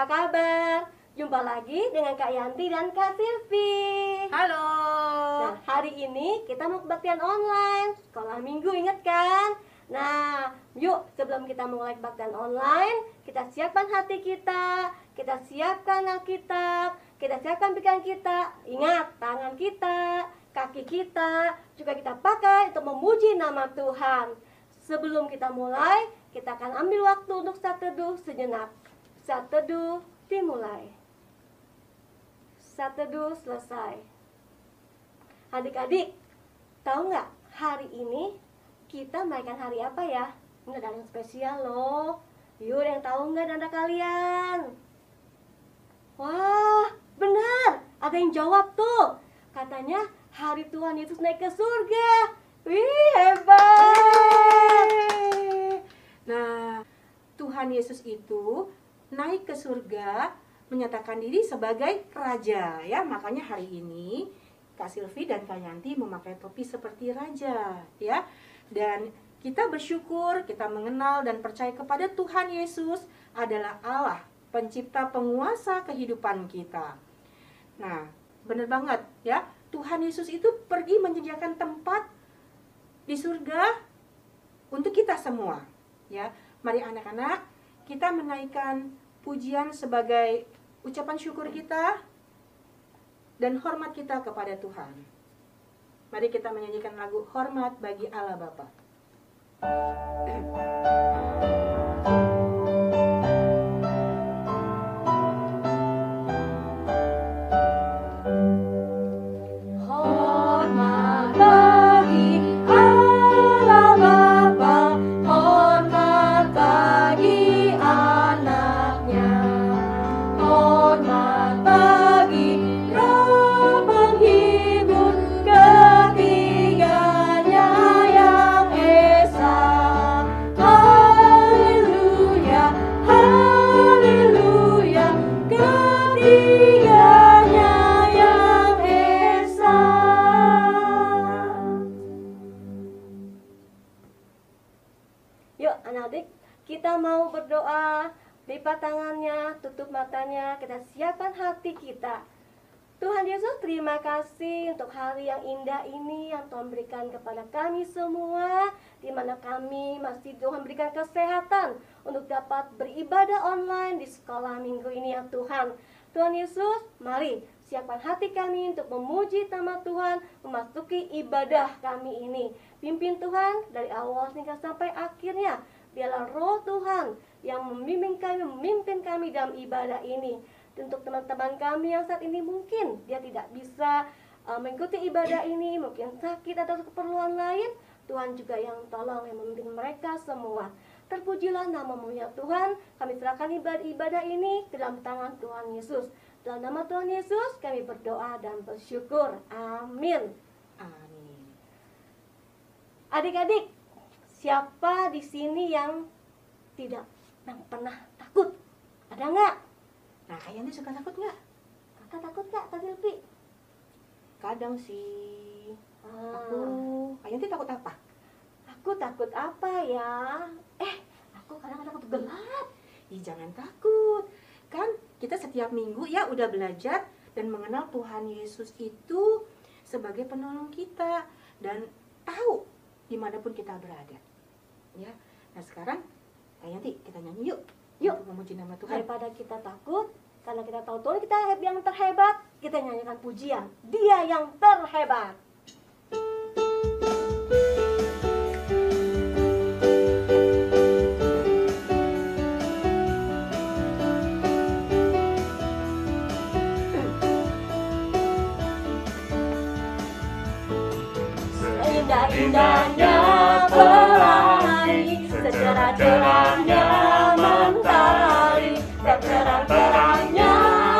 kabar? Jumpa lagi dengan Kak Yanti dan Kak Silvi. Halo. Nah, hari ini kita mau kebaktian online sekolah minggu, ingat kan? Nah, yuk sebelum kita mulai kebaktian online, kita siapkan hati kita siapkan Alkitab, kita siapkan pikiran kita. Ingat, tangan kita, kaki kita juga kita pakai untuk memuji nama Tuhan. Sebelum kita mulai, kita akan ambil waktu untuk saat teduh sejenak. Saat teduh dimulai. Saat teduh selesai. Adik-adik, tahu nggak hari ini kita merayakan hari apa ya? Ini ada yang spesial loh. Yuk, yang tahu nggak dari kalian? Wah, benar. Ada yang jawab tuh. Katanya hari Tuhan Yesus naik ke surga. Wih, hebat. Nah, Tuhan Yesus itu naik ke surga, menyatakan diri sebagai raja ya. Makanya hari ini Kak Silvi dan Kak Yanti memakai topi seperti raja ya. Dan kita bersyukur, kita mengenal dan percaya kepada Tuhan Yesus adalah Allah, pencipta penguasa kehidupan kita. Nah, benar banget ya. Tuhan Yesus itu pergi menyediakan tempat di surga untuk kita semua ya. Mari anak-anak, kita menaikkan pujian sebagai ucapan syukur kita dan hormat kita kepada Tuhan. Mari kita menyanyikan lagu Hormat Bagi Allah Bapa. Kita mau berdoa, lipat tangannya, tutup matanya, kita siapkan hati kita. Tuhan Yesus, terima kasih untuk hari yang indah ini yang Tuhan berikan kepada kami semua, di mana kami masih Tuhan berikan kesehatan untuk dapat beribadah online di sekolah minggu ini ya Tuhan. Tuhan Yesus, mari siapkan hati kami untuk memuji nama Tuhan, memasuki ibadah kami ini. Pimpin Tuhan dari awal hingga sampai akhirnya. Biarlah roh Tuhan yang memimpin kami dalam ibadah ini. Untuk teman-teman kami yang saat ini mungkin dia tidak bisa mengikuti ibadah ini, mungkin sakit atau keperluan lain, Tuhan juga yang tolong, yang memimpin mereka semua. Terpujilah nama-Mu ya Tuhan. Kami serahkan ibadah ini ke dalam tangan Tuhan Yesus. Dalam nama Tuhan Yesus kami berdoa dan bersyukur. Amin. Amin. Adik-adik, siapa di sini yang pernah takut? Ada nggak? Nah, Kak Yanti suka takut nggak? Kakak takut nggak, Kak Silvi? Kadang sih. Kak Yanti takut apa? Aku takut apa ya? Aku kadang takut gelap. Ih, jangan takut. Kan kita setiap minggu ya udah belajar dan mengenal Tuhan Yesus itu sebagai penolong kita dan tahu dimanapun kita berada. Ya, nah sekarang Kak Yanti kita nyanyi yuk untuk memuji nama Tuhan. Daripada kita takut, karena kita tahu Tuhan kita yang terhebat, kita nyanyikan pujian. Dia yang terhebat. Indah-indahnya pelangi, secerah-cerahnya mentari, seterang-terangnya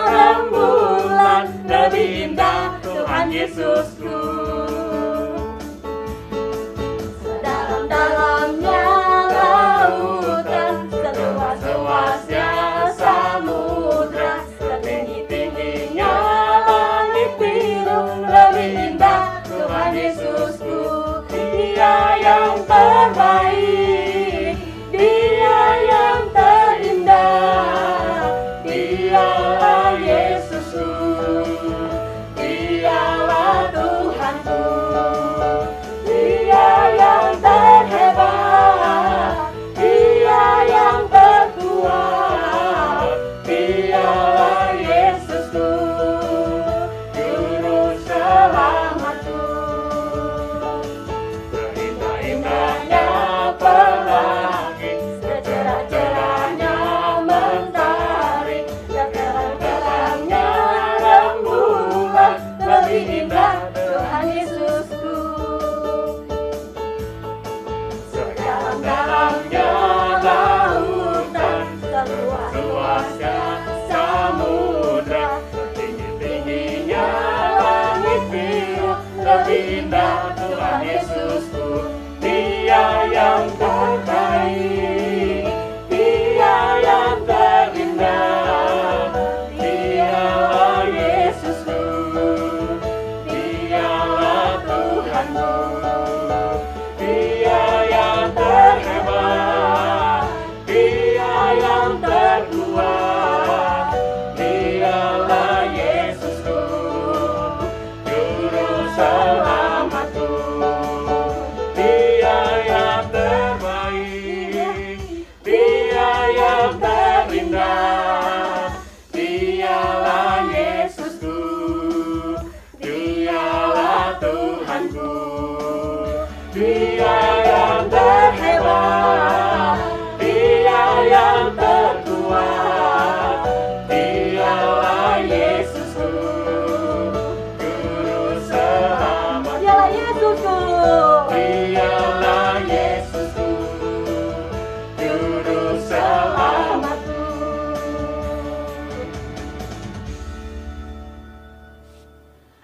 rembulan, lebih indah Tuhan Yesusku. Sedalam-dalamnya lautan, seluas-luasnya samudra, setinggi-tingginya langit biru, lebih indah Tuhan Yesusku. Dia yang terbaik, Dia yang terindah, Dia lebih indah Tuhan Yesusku. Dia yang terbaik, Dia yang terindah, Dialah Yesusku, Dialah Tuhanku. Dia yang terhebat, Dia yang terkuat, Dialah Yesusku, Juru Selamatku. Dia yang terbaik, Dia yang terindah, Dialah Yesusku, Dialah Tuhanku. Dia yang terhebat, Dia yang terkuat, Dialah Yesusku, Juru Selamat. Dialah Yesusku. Dialah Yesusku, Juru Selamatku.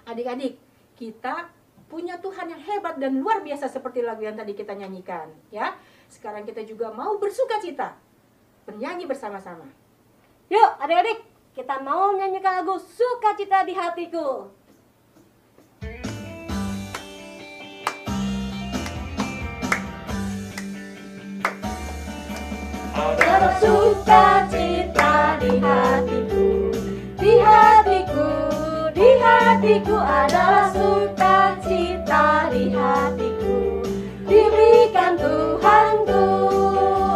Adik-adik, kita punya Tuhan yang hebat dan luar biasa seperti lagu yang tadi kita nyanyikan, ya. Sekarang kita juga mau bersuka cita, bernyanyi bersama-sama. Yuk adik-adik, kita mau nyanyikan lagu Sukacita di Hatiku. Ada sukacita di hatiku, di hatiku, di hatiku adalah sukacita di hatiku. Diberikan Tuhanku,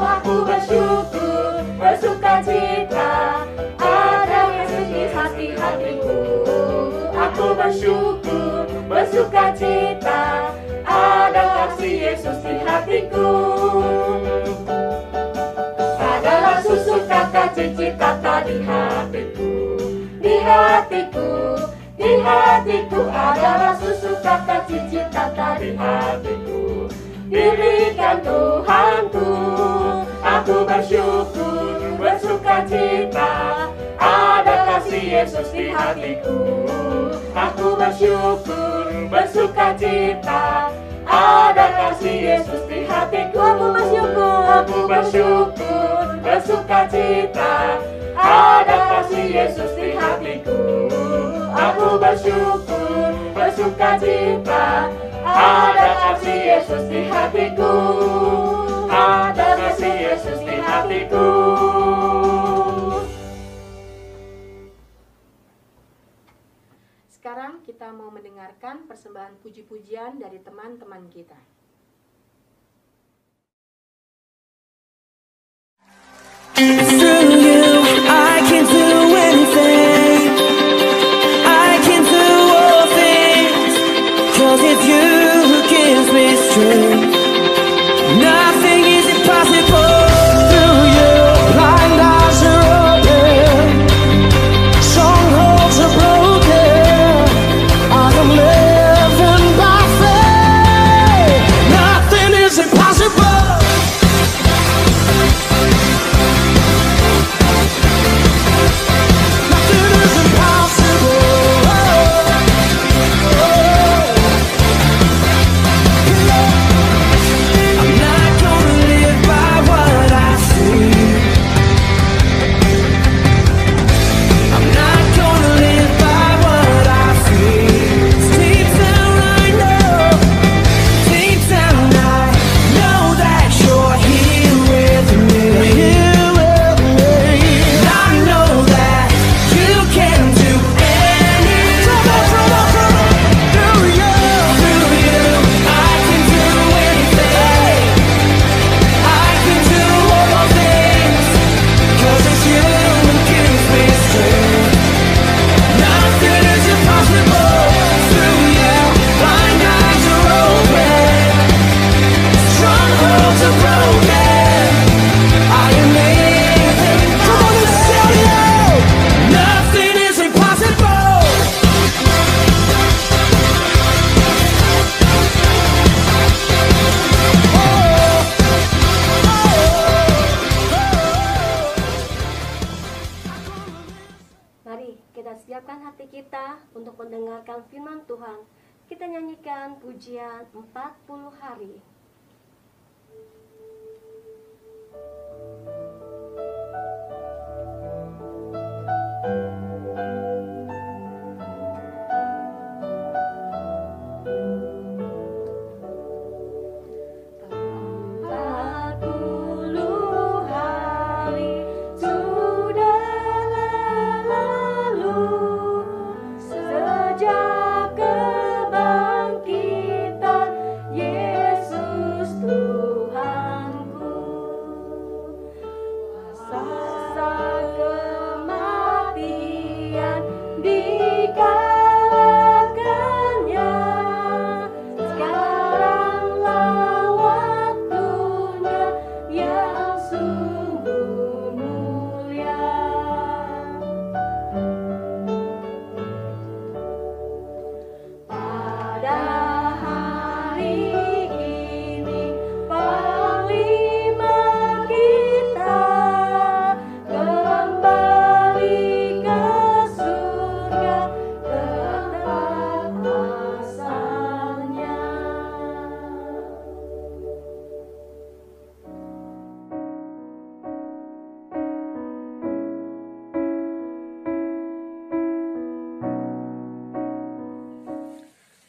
aku bersyukur, bersukacita, ada Yesus di hati-hatiku. Aku bersyukur, bersukacita, ada kasih Yesus di hatiku. Adalah susu kata cita-cita di hatiku, di hatiku, di hatiku adalah susu kata cita-cita di hatiku. Diberikan Tuhanku, aku bersyukur, bersukacita, ada kasih Yesus di hatiku. Aku bersyukur, bersukacita, ada kasih Yesus di hatiku. Aku bersyukur, bersukacita, ada kasih Yesus di hatiku. Aku bersyukur, bersukacita, ada kasih Yesus di hatiku. Ada kasih Yesus di hatiku. Sekarang kita mau mendengarkan persembahan puji-pujian dari teman-teman kita. Through you, I can do anything. I can do all things. 'Cause it's you who gives me strength. Nothing is impossible. Through you, blind eyes are open. Strongholds are broken. I am living by faith. Nothing is impossible. Mari kita siapkan hati kita untuk mendengarkan firman Tuhan. kita nyanyikan pujian 40 hari.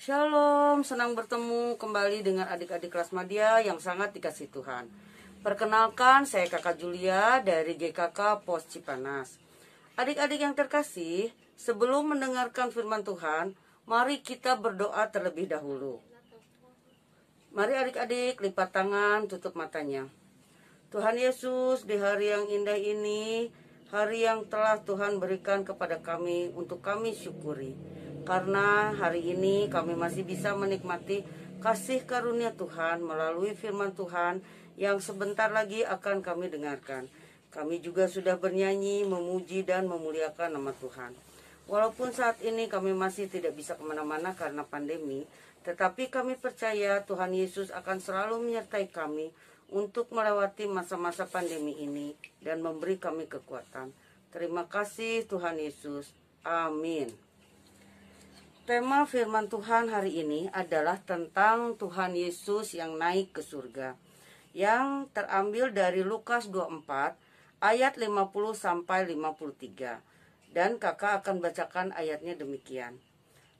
Shalom, senang bertemu kembali dengan adik-adik kelas Madya yang sangat dikasihi Tuhan. Perkenalkan, saya Kakak Julia dari GKK Pos Cipanas. Adik-adik yang terkasih, sebelum mendengarkan firman Tuhan, mari kita berdoa terlebih dahulu. Mari adik-adik lipat tangan, tutup matanya. Tuhan Yesus, di hari yang indah ini, hari yang telah Tuhan berikan kepada kami untuk kami syukuri. Karena hari ini kami masih bisa menikmati kasih karunia Tuhan melalui firman Tuhan yang sebentar lagi akan kami dengarkan. Kami juga sudah bernyanyi, memuji dan memuliakan nama Tuhan. Walaupun saat ini kami masih tidak bisa kemana-mana karena pandemi, tetapi kami percaya Tuhan Yesus akan selalu menyertai kami untuk melewati masa-masa pandemi ini dan memberi kami kekuatan. Terima kasih Tuhan Yesus. Amin. Tema firman Tuhan hari ini adalah tentang Tuhan Yesus yang naik ke surga, yang terambil dari Lukas 24 ayat 50 sampai 53. Dan kakak akan bacakan ayatnya demikian.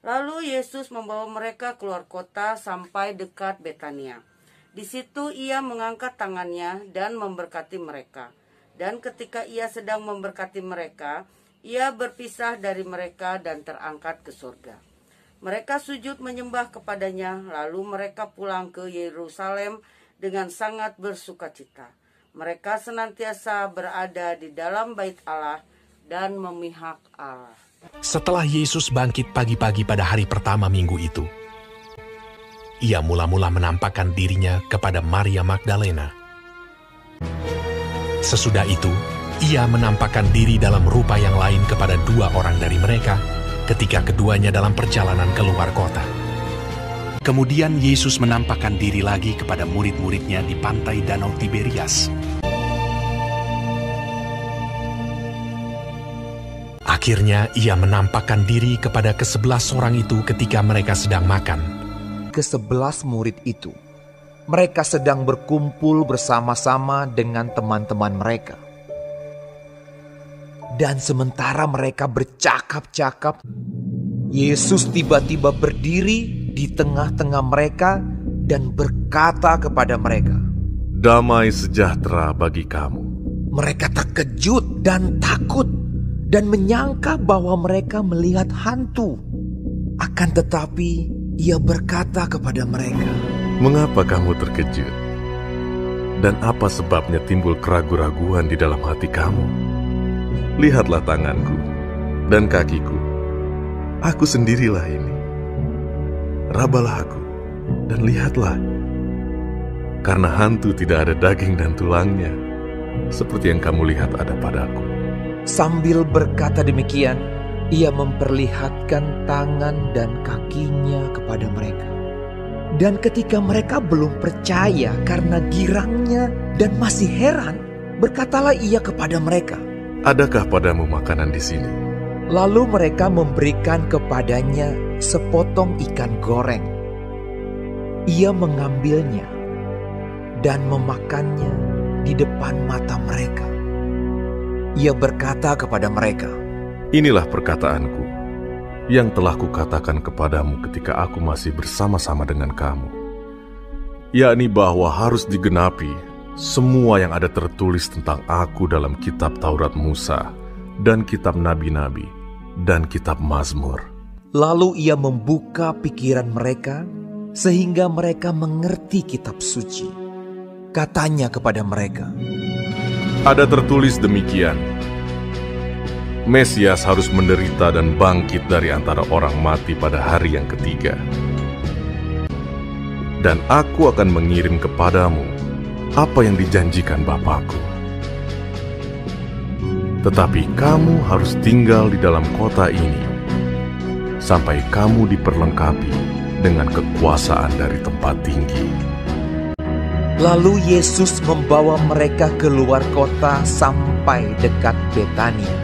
Lalu Yesus membawa mereka keluar kota sampai dekat Betania. Di situ ia mengangkat tangannya dan memberkati mereka. Dan ketika ia sedang memberkati mereka, ia berpisah dari mereka dan terangkat ke surga. Mereka sujud menyembah kepadanya, lalu mereka pulang ke Yerusalem dengan sangat bersukacita. Mereka senantiasa berada di dalam bait Allah dan memihak Allah. Setelah Yesus bangkit pagi-pagi pada hari pertama minggu itu, ia mula-mula menampakkan dirinya kepada Maria Magdalena. Sesudah itu, ia menampakkan diri dalam rupa yang lain kepada 2 orang dari mereka, ketika keduanya dalam perjalanan keluar kota. Kemudian Yesus menampakkan diri lagi kepada murid-muridnya di pantai Danau Tiberias. Akhirnya ia menampakkan diri kepada ke-11 orang itu ketika mereka sedang makan. Ke-11 murid itu, mereka sedang berkumpul bersama-sama dengan teman-teman mereka. Dan sementara mereka bercakap-cakap, Yesus tiba-tiba berdiri di tengah-tengah mereka dan berkata kepada mereka, "Damai sejahtera bagi kamu." Mereka terkejut dan takut dan menyangka bahwa mereka melihat hantu. Akan tetapi ia berkata kepada mereka, "Mengapa kamu terkejut? Dan apa sebabnya timbul keraguan-raguan di dalam hati kamu? Lihatlah tanganku dan kakiku. Aku sendirilah ini. Rabalah aku dan lihatlah. Karena hantu tidak ada daging dan tulangnya, seperti yang kamu lihat ada padaku." Sambil berkata demikian, ia memperlihatkan tangan dan kakinya kepada mereka. Dan ketika mereka belum percaya karena girangnya dan masih heran, berkatalah ia kepada mereka, "Adakah padamu makanan di sini?" Lalu mereka memberikan kepadanya sepotong ikan goreng. Ia mengambilnya dan memakannya di depan mata mereka. Ia berkata kepada mereka, Inilah perkataanku yang telah kukatakan kepadamu ketika aku masih bersama-sama dengan kamu, yakni bahwa harus digenapi semua yang ada tertulis tentang aku dalam kitab Taurat Musa dan kitab Nabi-Nabi dan kitab Mazmur. Lalu ia membuka pikiran mereka sehingga mereka mengerti kitab suci. Katanya kepada mereka, Ada tertulis demikian, Mesias harus menderita dan bangkit dari antara orang mati pada hari yang ketiga. Dan aku akan mengirim kepadamu apa yang dijanjikan Bapakku. Tetapi kamu harus tinggal di dalam kota ini sampai kamu diperlengkapi dengan kekuasaan dari tempat tinggi. lalu Yesus membawa mereka keluar kota sampai dekat Betania.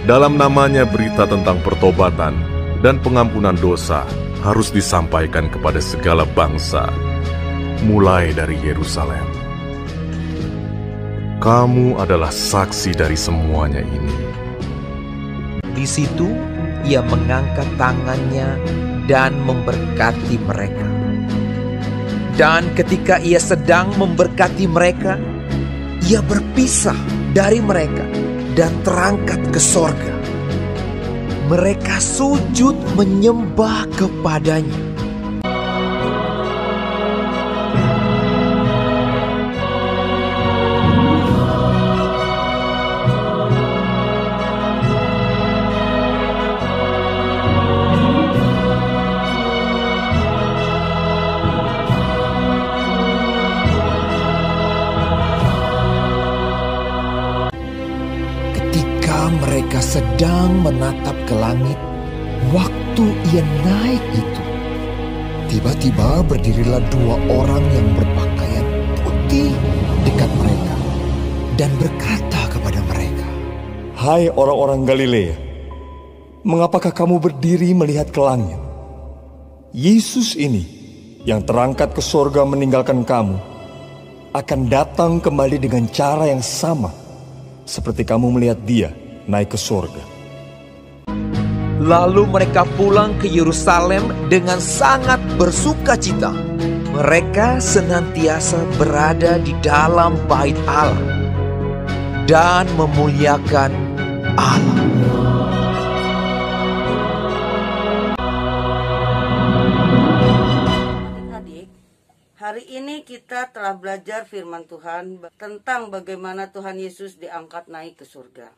Dalam namanya berita tentang pertobatan dan pengampunan dosa harus disampaikan kepada segala bangsa, mulai dari Yerusalem. Kamu adalah saksi dari semuanya ini. Di situ ia mengangkat tangannya dan memberkati mereka. Dan ketika ia sedang memberkati mereka, ia berpisah dari mereka dan terangkat ke sorga. Mereka sujud menyembah kepadanya. Mereka sedang menatap ke langit. Waktu ia naik itu, tiba-tiba berdirilah dua orang yang berpakaian putih dekat mereka dan berkata kepada mereka, "Hai orang-orang Galilea, mengapakah kamu berdiri melihat ke langit? Yesus ini yang terangkat ke sorga meninggalkan kamu akan datang kembali dengan cara yang sama seperti kamu melihat dia naik ke sorga." Lalu mereka pulang ke Yerusalem dengan sangat bersukacita. Mereka senantiasa berada di dalam bait Allah dan memuliakan Allah. Adik-adik, hari ini kita telah belajar firman Tuhan tentang bagaimana Tuhan Yesus diangkat naik ke surga.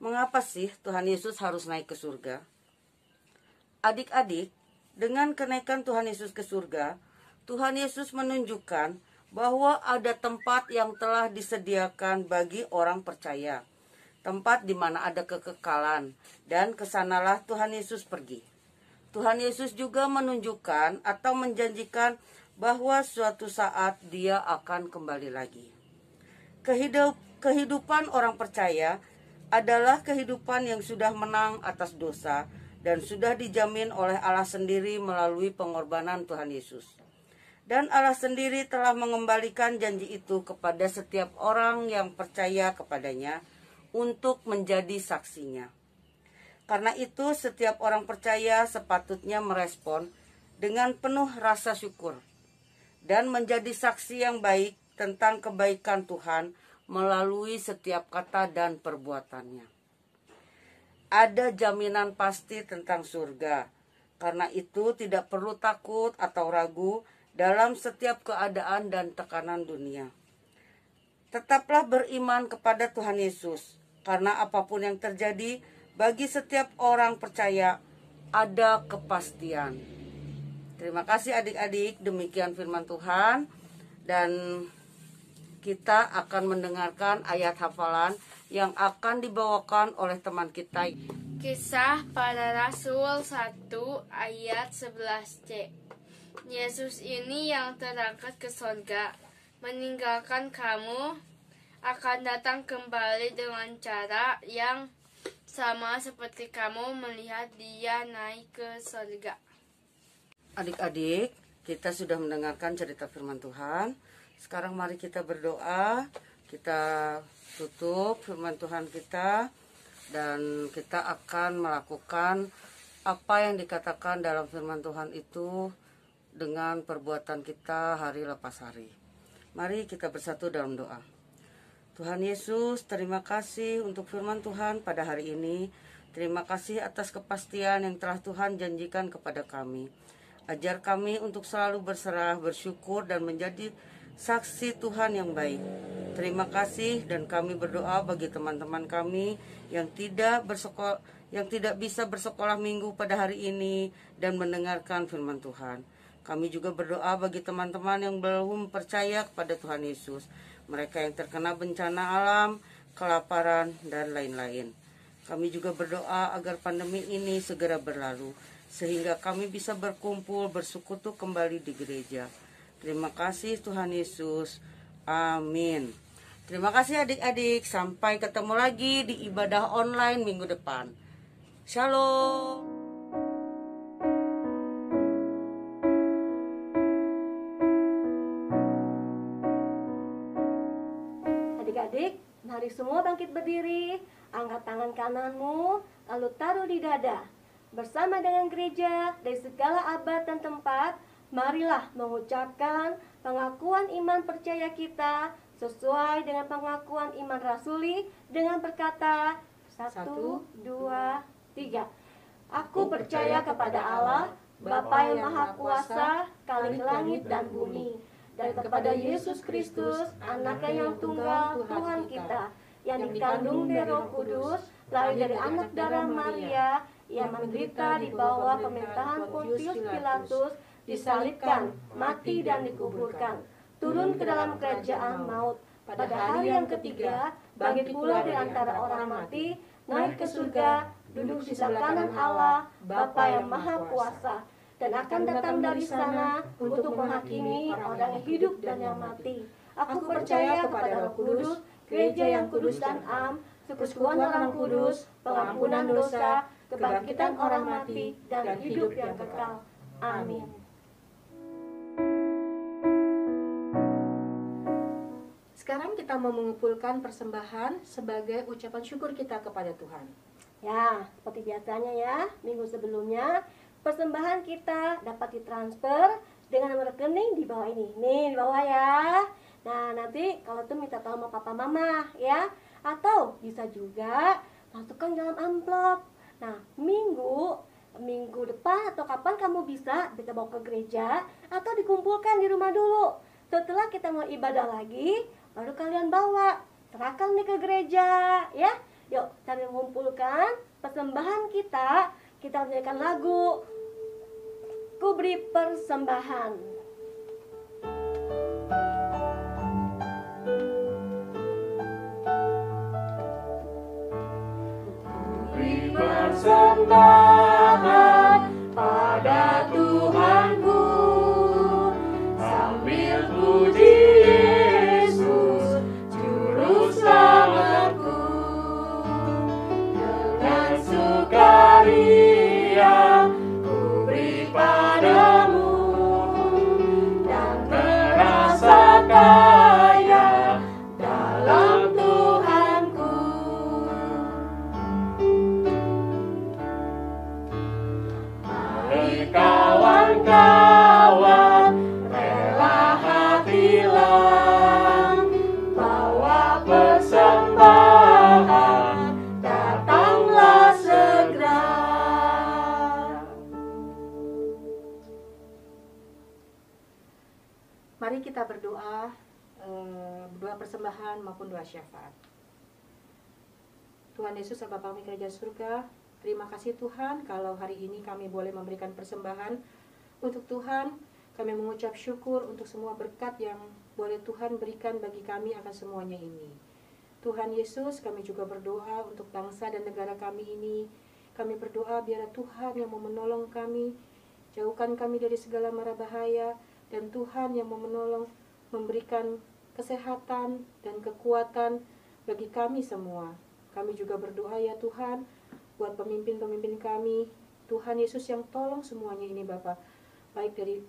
Mengapa sih Tuhan Yesus harus naik ke surga? Adik-adik, dengan kenaikan Tuhan Yesus ke surga, Tuhan Yesus menunjukkan bahwa ada tempat yang telah disediakan bagi orang percaya. Tempat di mana ada kekekalan, dan kesanalah Tuhan Yesus pergi. Tuhan Yesus juga menunjukkan atau menjanjikan bahwa suatu saat dia akan kembali lagi. Kehidupan orang percaya adalah kehidupan yang sudah menang atas dosa dan sudah dijamin oleh Allah sendiri melalui pengorbanan Tuhan Yesus. Dan Allah sendiri telah mengembalikan janji itu kepada setiap orang yang percaya kepadanya untuk menjadi saksinya. Karena itu setiap orang percaya sepatutnya merespon dengan penuh rasa syukur dan menjadi saksi yang baik tentang kebaikan Tuhan melalui setiap kata dan perbuatannya. Ada jaminan pasti tentang surga. Karena itu tidak perlu takut atau ragu dalam setiap keadaan dan tekanan dunia. Tetaplah beriman kepada Tuhan Yesus, karena apapun yang terjadi, bagi setiap orang percaya ada kepastian. Terima kasih adik-adik, demikian firman Tuhan. Dan kita akan mendengarkan ayat hafalan yang akan dibawakan oleh teman kita. Kisah Para Rasul 1 ayat 11c. Yesus ini yang terangkat ke surga, meninggalkan kamu akan datang kembali dengan cara yang sama seperti kamu melihat Dia naik ke surga. Adik-adik, kita sudah mendengarkan cerita firman Tuhan. Sekarang mari kita berdoa. Kita tutup firman Tuhan kita dan kita akan melakukan apa yang dikatakan dalam firman Tuhan itu dengan perbuatan kita hari lepas hari. Mari kita bersatu dalam doa. Tuhan Yesus, terima kasih untuk firman Tuhan pada hari ini. Terima kasih atas kepastian yang telah Tuhan janjikan kepada kami. Ajar kami untuk selalu berserah, bersyukur, dan menjadi saksi Tuhan yang baik. Terima kasih, dan kami berdoa bagi teman-teman kami yang tidak bisa bersekolah minggu pada hari ini dan mendengarkan firman Tuhan. Kami juga berdoa bagi teman-teman yang belum percaya kepada Tuhan Yesus, mereka yang terkena bencana alam, kelaparan, dan lain-lain. Kami juga berdoa agar pandemi ini segera berlalu, sehingga kami bisa berkumpul, bersekutu kembali di gereja. Terima kasih Tuhan Yesus. Amin. Terima kasih adik-adik. Sampai ketemu lagi di ibadah online minggu depan. Shalom. Adik-adik, mari semua bangkit berdiri, angkat tangan kananmu, lalu taruh di dada. Bersama dengan gereja dari segala abad dan tempat, marilah mengucapkan pengakuan iman percaya kita sesuai dengan pengakuan iman rasuli dengan berkata 1, 2, 3. Aku percaya kepada Allah, Bapa yang Maha Kuasa, Khalik langit dan bumi, dan kepada Yesus Kristus, Anaknya yang tunggal, Tuhan kita, yang dikandung dari Roh Kudus, lahir dari anak darah Maria, yang menderita di bawah pemerintahan Pontius Pilatus, disalibkan, mati dan dikuburkan, turun ke dalam kerajaan maut, pada hari yang ketiga, bangkit pula di antara orang mati, naik ke surga, duduk di sebelah kanan Allah, Bapa yang Maha Kuasa, dan akan datang dari sana untuk menghakimi orang yang hidup dan yang mati. Aku percaya kepada Roh Kudus, gereja yang kudus dan am, persekutuan orang kudus, pengampunan dosa, kebangkitan orang mati, dan hidup yang kekal. Amin. Sekarang kita mau mengumpulkan persembahan sebagai ucapan syukur kita kepada Tuhan. Ya, seperti biasanya ya, minggu sebelumnya persembahan kita dapat ditransfer dengan nomor rekening di bawah ini. Nih, di bawah ya. Nah, nanti kalau tuh minta tolong sama papa mama ya. Atau bisa juga masukkan dalam amplop. Nah, minggu depan atau kapan kamu bisa bawa ke gereja atau dikumpulkan di rumah dulu. Setelah kita mau ibadah lagi, baru kalian bawa. Serahkan nih ke gereja ya. Yuk, cari mengumpulkan persembahan kita. Kita menyanyikan lagu Ku Beri Persembahan. Beri persembahan pada Tuhanku, sambil puji Yesus Juru Selamatku. Dengan sukaria ku beri padamu, dan merasa kaya dalam Tuhanku. Mari kawan-kawan, rela hatilah, bawa persembahan, datanglah segera. Mari kita berdoa, berdoa persembahan maupun doa syafaat. Tuhan Yesus, Bapa kami kerajaan surga, terima kasih Tuhan kalau hari ini kami boleh memberikan persembahan untuk Tuhan. Kami mengucap syukur untuk semua berkat yang boleh Tuhan berikan bagi kami akan semuanya ini. Tuhan Yesus, kami juga berdoa untuk bangsa dan negara kami ini. Kami berdoa biar Tuhan yang mau menolong kami, jauhkan kami dari segala mara bahaya, dan Tuhan yang mau menolong, memberikan kesehatan, dan kekuatan bagi kami semua. Kami juga berdoa ya Tuhan, buat pemimpin-pemimpin kami. Tuhan Yesus yang tolong semuanya ini Bapak. Baik dari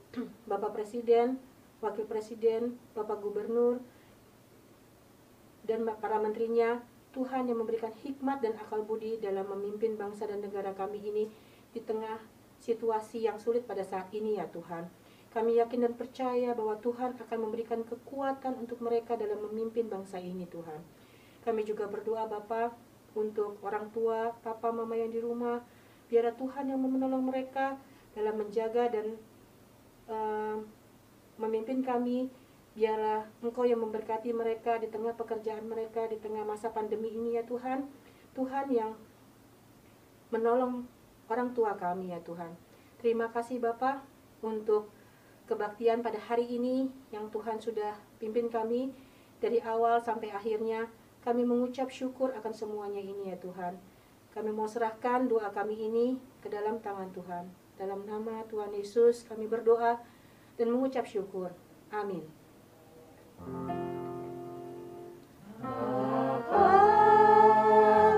Bapak Presiden, Wakil Presiden, Bapak Gubernur, dan para menterinya. Tuhan yang memberikan hikmat dan akal budi dalam memimpin bangsa dan negara kami ini di tengah situasi yang sulit pada saat ini ya Tuhan. Kami yakin dan percaya bahwa Tuhan akan memberikan kekuatan untuk mereka dalam memimpin bangsa ini Tuhan. Kami juga berdoa Bapa untuk orang tua, papa, mama yang di rumah. Biarlah Tuhan yang menolong mereka dalam menjaga dan memimpin kami. Biarlah Engkau yang memberkati mereka di tengah pekerjaan mereka, di tengah masa pandemi ini ya Tuhan. Tuhan yang menolong orang tua kami ya Tuhan. Terima kasih Bapa untuk kebaktian pada hari ini yang Tuhan sudah pimpin kami dari awal sampai akhirnya. Kami mengucap syukur akan semuanya ini ya Tuhan. Kami mau serahkan doa kami ini ke dalam tangan Tuhan. Dalam nama Tuhan Yesus kami berdoa dan mengucap syukur. Amin.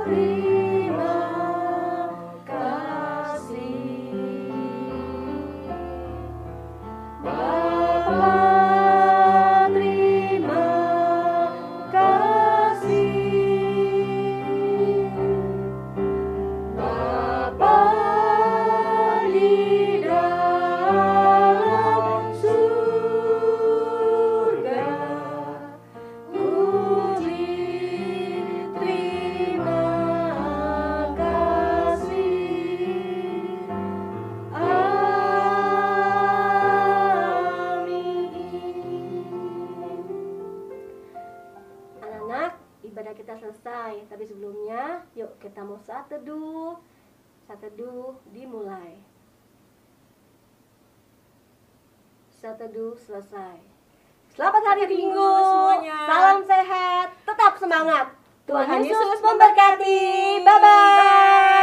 Terima kasih Bapa, terima kasih Bapa di dalam surga. Puji, terima kasih. Anak-anak, ibadah kita selesai. Tapi sebelumnya, yuk kita mau saat teduh. Saat teduh dimulai. Saat teduh selesai. Selamat hari Minggu semuanya. Salam sehat, tetap semangat. Tuhan Yesus memberkati. Bye-bye.